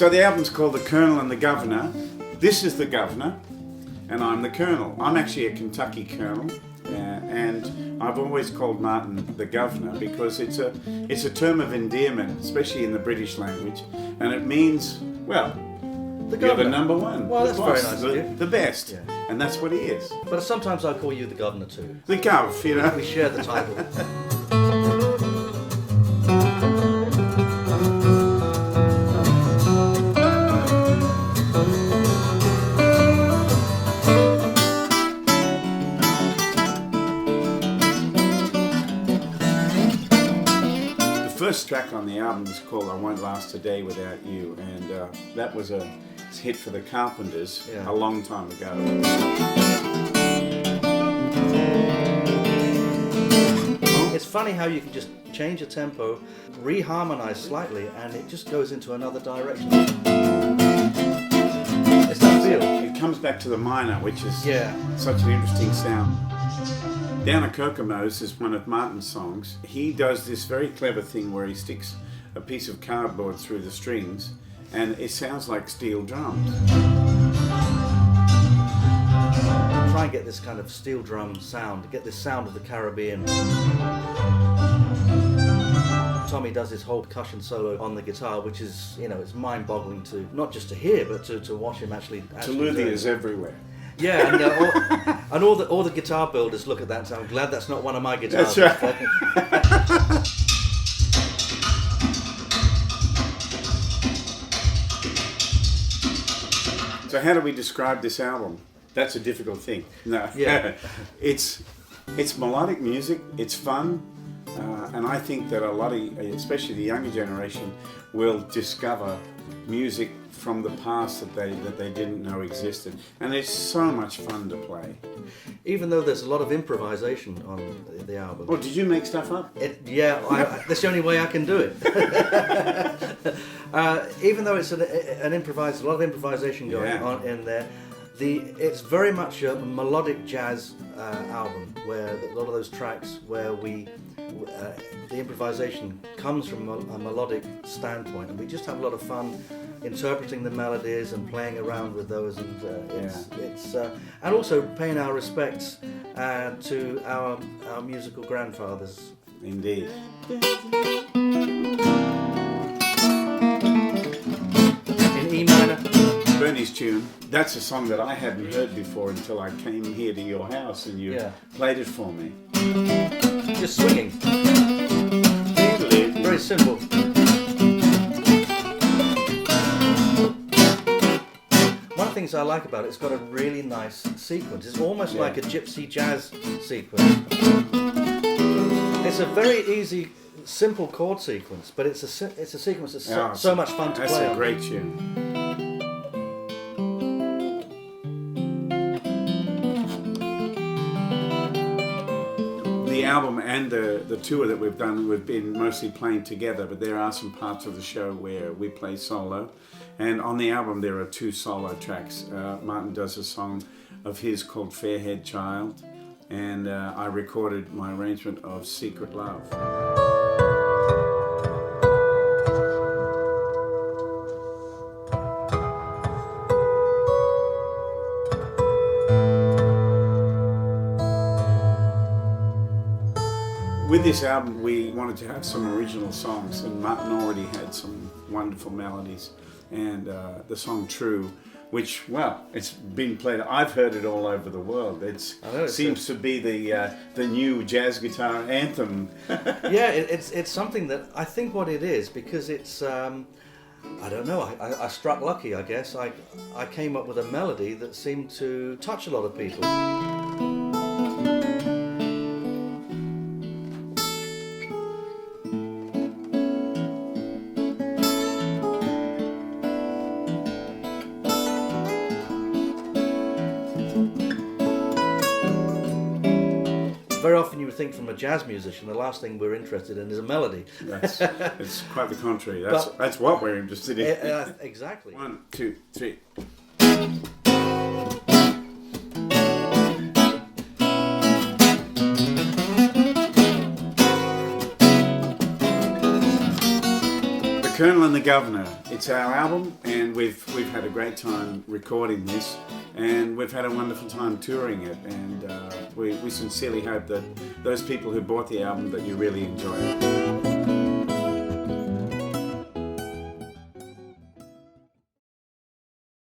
So the album's called The Colonel and the Governor. This is the Governor, and I'm the Colonel. I'm actually a Kentucky Colonel, and I've always called Martin the Governor because it's a term of endearment, especially in the British language, and it means, well, you're the number one. Well, that's boss, very nice of you. The best, Yeah. and that's what he is. But sometimes I call you the Governor too. The Gov, you know. We share the title. The first track on the album is called I Won't Last a Day Without You, and that was a hit for the Carpenters a long time ago. It's funny how you can just change a tempo, reharmonize slightly, and it just goes into another direction. It's that feel. It comes back to the minor, which is Yeah. such an interesting sound. Down at Kokomo's is one of Martin's songs. He does this very clever thing where he sticks a piece of cardboard through the strings and it sounds like steel drums. Try and get this kind of steel drum sound, get this sound of the Caribbean. Tommy does his whole percussion solo on the guitar, which is, it's mind-boggling to, not just to hear, but to watch him actually Toluthi do it. is everywhere. Yeah, and all the guitar builders look at that and say, I'm glad that's not one of my guitars. That's right. So how do we describe this album? That's a difficult thing. No. Yeah. It's melodic music, it's fun, and I think that a lot of, especially the younger generation, will discover music from the past that they didn't know existed, and it's so much fun to play. Even though there's a lot of improvisation on the album. Oh, did you make stuff up? That's the only way I can do it. Even though it's a lot of improvisation going on in there, it's very much a melodic jazz album where a lot of those tracks where the improvisation comes from a melodic standpoint, and we just have a lot of fun interpreting the melodies and playing around with those, and and also paying our respects to our musical grandfathers. Indeed. In E minor. Bernie's tune. That's a song that I hadn't heard before until I came here to your house and you played it for me. Just swinging. Very simple. One of the things I like about it, it's got a really nice sequence. It's almost like a gypsy jazz sequence. It's a very easy, simple chord sequence, but it's a sequence that's so much fun to play. That's a great tune. The album and the tour that we've done, we've been mostly playing together, but there are some parts of the show where we play solo. And on the album there are 2 solo tracks. Martin does a song of his called Fairhead Child, and I recorded my arrangement of Secret Love. With this album, we wanted to have some original songs, and Martin already had some wonderful melodies. And the song True, which, well, it's been played. I've heard it all over the world. It seems to be the new jazz guitar anthem. Yeah, it's something that I think what it is, because it's, I don't know, I struck lucky, I guess. I came up with a melody that seemed to touch a lot of people. Very often you would think from a jazz musician, the last thing we're interested in is a melody. It's quite the contrary. That's what we're interested in. Exactly. 1, 2, 3. The Colonel and the Governor. It's our album, and we've had a great time recording this, and we've had a wonderful time touring it, and we sincerely hope that those people who bought the album, that you really enjoy it.